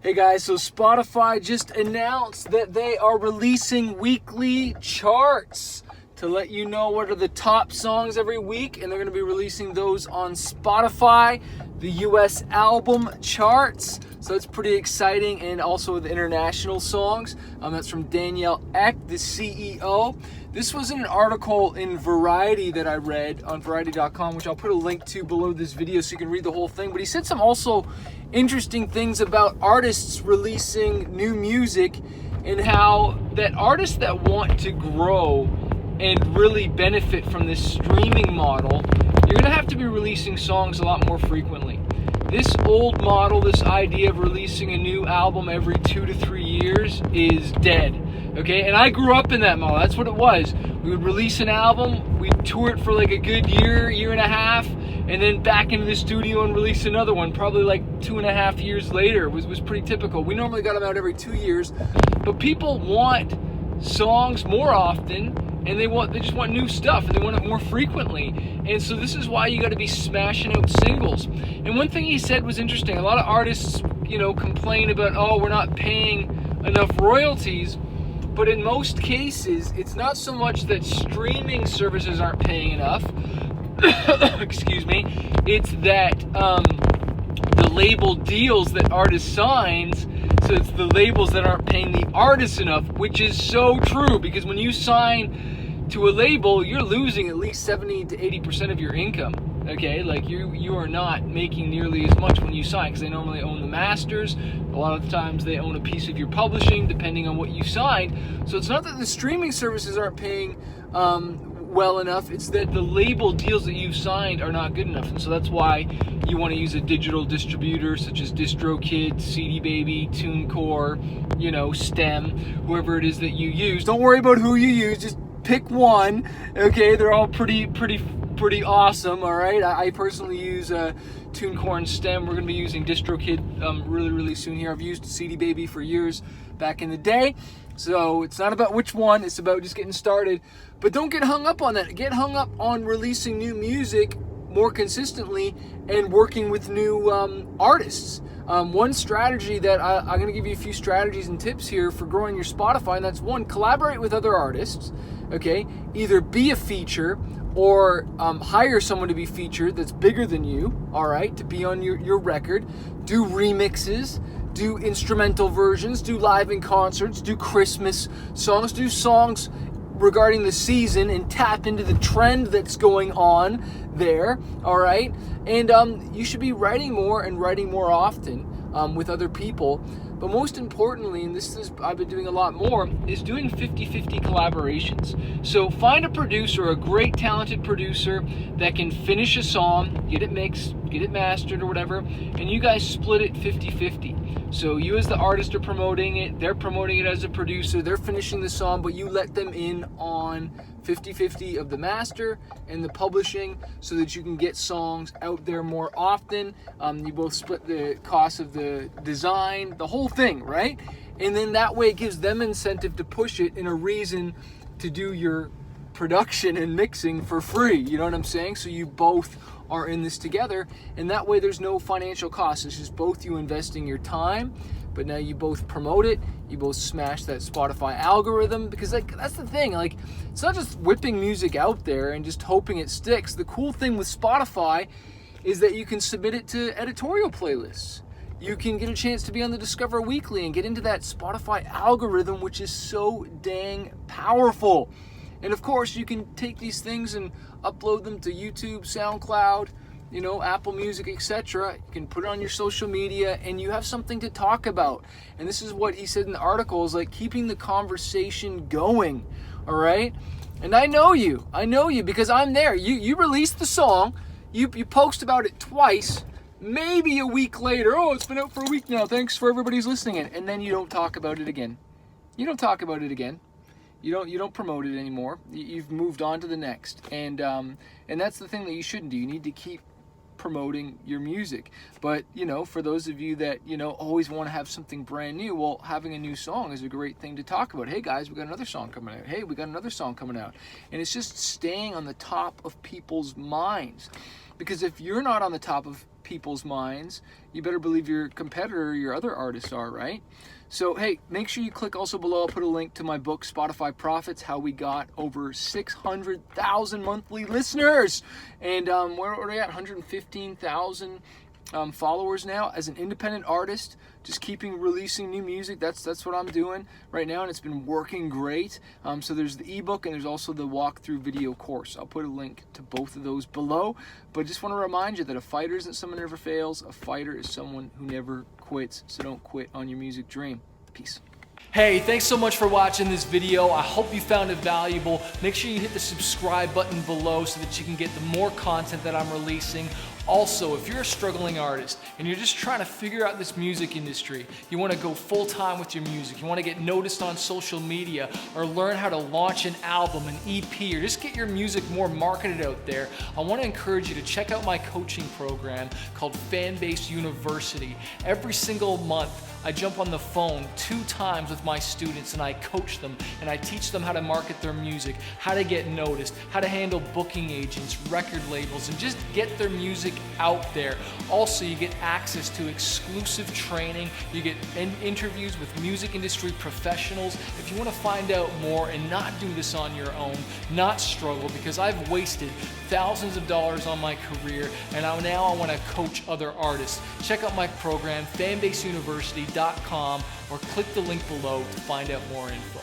Hey guys, so Spotify just announced that they are releasing weekly charts to let you know what are the top songs every week, and they're going to be releasing those on Spotify, the US album charts. So that's pretty exciting, and also the international songs. That's from Danielle Eck, the CEO. This was in an article in Variety that I read on Variety.com, which I'll put a link to below this video so you can read the whole thing. But he said some also interesting things about artists releasing new music, and how that artists that want to grow and really benefit from this streaming model, you're going to have to be releasing songs a lot more frequently. This old model, this idea of releasing a new album every 2 to 3 years is dead. Okay, and I grew up in that model. That's what it was. We would release an album, we'd tour it for like a good year and a half, and then back into the studio and release another one, probably like 2.5 years later. It was pretty typical. We normally got them out every 2 years, but people want songs more often, and they just want new stuff, and they want it more frequently. And so this is why you got to be smashing out singles. And one thing he said was interesting. A lot of artists, complain about, oh, we're not paying enough royalties. But in most cases, it's not so much that streaming services aren't paying enough. Excuse me. It's that the label deals that artists signs. So it's the labels that aren't paying the artists enough, which is so true, because when you sign to a label, you're losing at least 70 to 80% of your income. Okay, like you are not making nearly as much when you sign, because they normally own the masters. A lot of the times they own a piece of your publishing, depending on what you signed. So it's not that the streaming services aren't paying well enough, it's that the label deals that you've signed are not good enough. And so that's why you want to use a digital distributor such as DistroKid, CD Baby, TuneCore, Stem, whoever it is that you use. Don't worry about who you use, just pick one. Okay, they're all pretty awesome. All right, I personally use TuneCore and Stem. We're going to be using DistroKid really soon here. I've used CD Baby for years back in the day. So it's not about which one, it's about just getting started. But don't get hung up on that. Get hung up on releasing new music more consistently and working with new artists. One strategy that I'm going to give you a few strategies and tips here for growing your Spotify, and that's one, collaborate with other artists. Okay, either be a feature or hire someone to be featured that's bigger than you, all right, to be on your record. Do remixes, do instrumental versions, do live in concerts, do Christmas songs, do songs regarding the season, and tap into the trend that's going on there, all right? And you should be writing more and writing more often with other people. But most importantly, and this is I've been doing a lot more, is doing 50-50 collaborations. So find a producer, a great talented producer that can finish a song, get it mixed, get it mastered or whatever, and you guys split it 50-50. So you as the artist are promoting it, they're promoting it as a producer, they're finishing the song, but you let them in on 50-50 of the master and the publishing, so that you can get songs out there more often. You both split the cost of the design, the whole thing, right? And then that way it gives them incentive to push it, and a reason to do your production and mixing for free. You know what I'm saying? So you both are in this together, and that way there's no financial cost. It's just both you investing your time, but now you both promote it, you both smash that Spotify algorithm, because that's the thing, it's not just whipping music out there and just hoping it sticks. The cool thing with Spotify is that you can submit it to editorial playlists. You can get a chance to be on the Discover Weekly and get into that Spotify algorithm, which is so dang powerful. And of course, you can take these things and upload them to YouTube, SoundCloud, Apple Music, etc. You can put it on your social media, and you have something to talk about. And this is what he said in the article, is like keeping the conversation going, all right? And I know you because I'm there. You released the song, you post about it twice, maybe a week later, oh, it's been out for a week now, thanks for everybody's listening, and then you don't talk about it again. You don't promote it anymore. You've moved on to the next, and that's the thing that you shouldn't do. You need to keep promoting your music. But for those of you that always want to have something brand new, well, having a new song is a great thing to talk about. Hey guys, we got another song coming out. Hey, we got another song coming out. And it's just staying on the top of people's minds, because if you're not on the top of people's minds, you better believe your competitor, your other artists are, right? So hey, make sure you click also below. I'll put a link to my book, Spotify Profits, how we got over 600,000 monthly listeners. And where are we at? 115,000 followers now as an independent artist, just keeping releasing new music. That's what I'm doing right now, and it's been working great. So there's the ebook and there's also the walkthrough video course. I'll put a link to both of those below. But just want to remind you that a fighter isn't someone who never fails. A fighter is someone who never quits. So don't quit on your music dream. Peace. Hey, thanks so much for watching this video. I hope you found it valuable. Make sure you hit the subscribe button below so that you can get the more content that I'm releasing. Also, if you're a struggling artist and you're just trying to figure out this music industry, you want to go full-time with your music, you want to get noticed on social media, or learn how to launch an album, an EP, or just get your music more marketed out there, I want to encourage you to check out my coaching program called Fanbase University. Every single month, I jump on the phone 2 times with my students and I coach them and I teach them how to market their music, how to get noticed, how to handle booking agents, record labels, and just get their music out there. Also, you get access to exclusive training, you get interviews with music industry professionals. If you want to find out more and not do this on your own, not struggle, because I've wasted thousands of dollars on my career and now I want to coach other artists. Check out my program, fanbaseuniversity.com, or click the link below to find out more info.